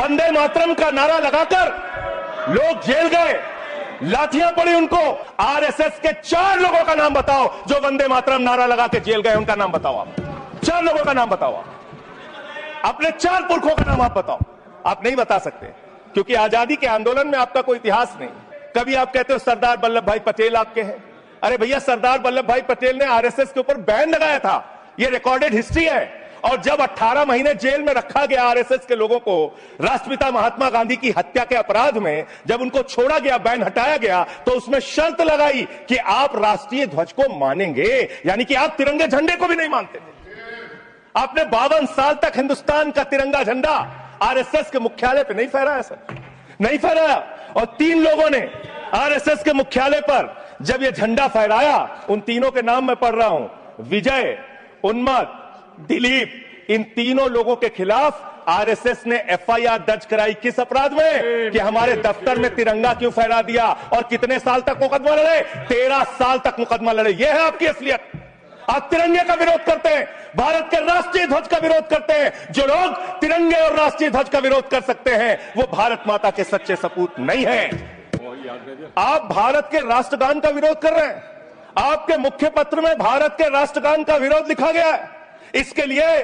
वंदे मातरम का नारा लगाकर लोग जेल गए, लाठियां पड़ी उनको। आरएसएस के 4 लोगों का नाम बताओ जो वंदे मातरम नारा लगा के जेल गए, उनका नाम बताओ आप। 4 लोगों का नाम बताओ आप, अपने 4 पुरखों का नाम आप बताओ। आप नहीं बता सकते क्योंकि आजादी के आंदोलन में आपका कोई इतिहास नहीं। कभी आप कहते हो सरदार वल्लभ भाई पटेल आपके हैं। अरे भैया, सरदार वल्लभ भाई पटेल ने आरएसएस के ऊपर बैन लगाया था, ये रिकॉर्डेड हिस्ट्री है। और जब 18 महीने जेल में रखा गया आरएसएस के लोगों को राष्ट्रपिता महात्मा गांधी की हत्या के अपराध में, जब उनको छोड़ा गया, बैन हटाया गया, तो उसमें शर्त लगाई कि आप राष्ट्रीय ध्वज को मानेंगे, यानी कि आप तिरंगे झंडे को भी नहीं मानते थे। आपने 52 साल तक हिंदुस्तान का तिरंगा झंडा आरएसएस के मुख्यालय पे नहीं फहराया सर, नहीं फहराया। और 3 लोगों ने आरएसएस के मुख्यालय पर जब ये झंडा फहराया, उन तीनों के नाम मैं पढ़ रहा हूं, विजय, उन्मत्त, दिलीप, इन तीनों लोगों के खिलाफ आरएसएस ने एफआईआर दर्ज कराई। किस अपराध में? कि हमारे दफ्तर में तिरंगा क्यों फहरा दिया। और कितने साल तक मुकदमा लड़े? 13 साल तक मुकदमा लड़े। यह है आपकी असलियत। आप तिरंगे का विरोध करते हैं, भारत के राष्ट्रीय ध्वज का विरोध करते हैं। जो लोग तिरंगे और राष्ट्रीय ध्वज का विरोध कर सकते हैं वो भारत माता के सच्चे सपूत नहीं है। आप भारत के राष्ट्रगान का विरोध कर रहे हैं। आपके मुख्य पत्र में भारत के राष्ट्रगान का विरोध लिखा गया है। इसके लिए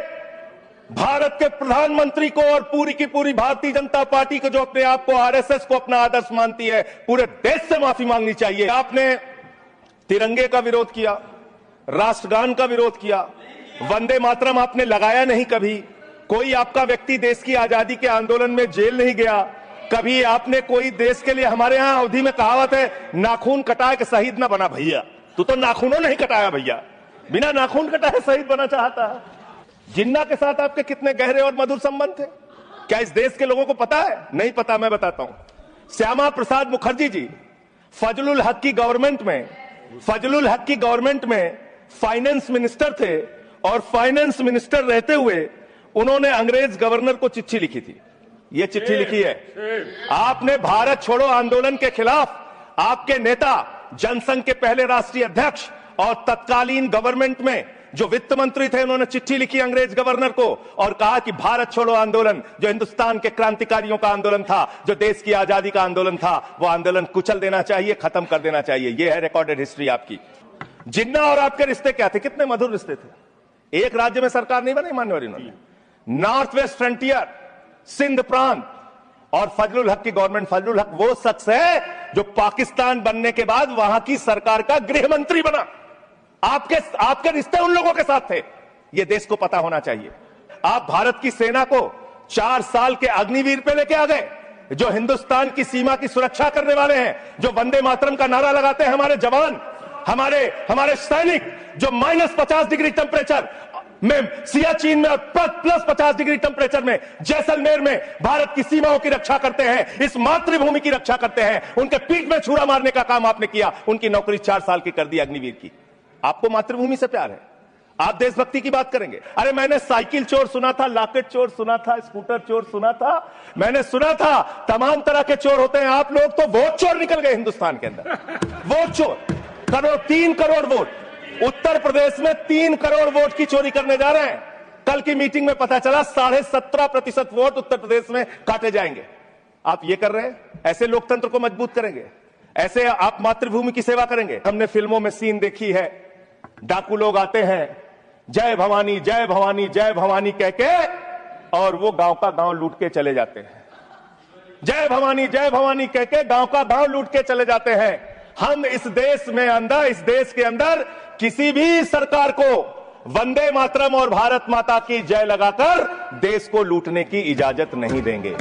भारत के प्रधानमंत्री को और पूरी की पूरी भारतीय जनता पार्टी को, जो अपने आप को आरएसएस को अपना आदर्श मानती है, पूरे देश से माफी मांगनी चाहिए। आपने तिरंगे का विरोध किया, राष्ट्रगान का विरोध किया, वंदे मातरम आपने लगाया नहीं कभी। कोई आपका व्यक्ति देश की आजादी के आंदोलन में जेल नहीं गया। कभी आपने कोई देश के लिए, हमारे यहां अवधि में कहावत है, नाखून कटाए के शहीद ना बना भैया। तू तो नाखूनों नहीं कटाया भैया, बिना नाखून कटाए शहीद बना चाहता है। जिन्ना के साथ आपके कितने गहरे और मधुर संबंध थे, क्या इस देश के लोगों को पता है? नहीं पता, मैं बताता हूं। श्यामा प्रसाद मुखर्जी जी फजलुल हक की गवर्नमेंट में फाइनेंस मिनिस्टर थे, और फाइनेंस मिनिस्टर रहते हुए उन्होंने अंग्रेज गवर्नर को चिट्ठी लिखी थी। यह चिट्ठी लिखी है। आपने भारत छोड़ो आंदोलन के खिलाफ, आपके नेता, जनसंघ के पहले राष्ट्रीय अध्यक्ष और तत्कालीन गवर्नमेंट में जो वित्त मंत्री थे, उन्होंने चिट्ठी लिखी अंग्रेज गवर्नर को और कहा कि भारत छोड़ो आंदोलन, जो हिंदुस्तान के क्रांतिकारियों का आंदोलन था, जो देश की आजादी का आंदोलन था, वो आंदोलन कुचल देना चाहिए, खत्म कर देना चाहिए। यह है रिकॉर्डेड हिस्ट्री आपकी। जिन्ना और आपके रिश्ते क्या थे? कितने मधुर रिश्ते थे। एक राज्य में सरकार नहीं बनाई मान्यवर इन्होंने। नॉर्थ वेस्ट फ्रंटियर, सिंध प्रांत और फजलुल हक की गवर्नमेंट। फजलुल हक वो शख्स है जो पाकिस्तान बनने के बाद वहां की सरकार का गृह मंत्री बना। आपके रिश्ते उन लोगों के साथ थे, यह देश को पता होना चाहिए। आप भारत की सेना को 4 साल के अग्निवीर पे लेके आ गए, जो हिंदुस्तान की सीमा की सुरक्षा करने वाले हैं, जो वंदे मातरम का नारा लगाते हैं हमारे जवान, हमारे सैनिक, जो -50 डिग्री टेम्परेचर में सियाचिन में, प्लस 50 डिग्री टेम्परेचर में जैसलमेर में भारत की सीमाओं की रक्षा करते हैं, इस मातृभूमि की रक्षा करते हैं। उनके पीठ में छुरा मारने का काम आपने किया, उनकी नौकरी 4 साल की कर दी अग्निवीर की। आपको मातृभूमि से प्यार है, आप देशभक्ति की बात करेंगे। अरे मैंने साइकिल चोर सुना था, लॉकेट चोर सुना था, स्कूटर चोर सुना था, मैंने सुना था तमाम तरह के चोर होते हैं। आप लोग तो वोट चोर निकल गए हिंदुस्तान के अंदर। वोट चोर, 3 करोड़ वोट उत्तर प्रदेश में 3 करोड़ वोट की चोरी करने जा रहे हैं। कल की मीटिंग में पता चला 17.5% वोट उत्तर प्रदेश में काटे जाएंगे। आप ये कर रहे हैं, ऐसे लोकतंत्र को मजबूत करेंगे? ऐसे आप मातृभूमि की सेवा करेंगे? हमने फिल्मों में सीन देखी है, डाकू लोग आते हैं, जय भवानी जय भवानी जय भवानी कह के, और वो गांव का गांव लूट के चले जाते हैं। जय भवानी कह के गांव का गांव लूट के चले जाते हैं। हम इस देश के अंदर किसी भी सरकार को वंदे मातरम और भारत माता की जय लगाकर देश को लूटने की इजाजत नहीं देंगे।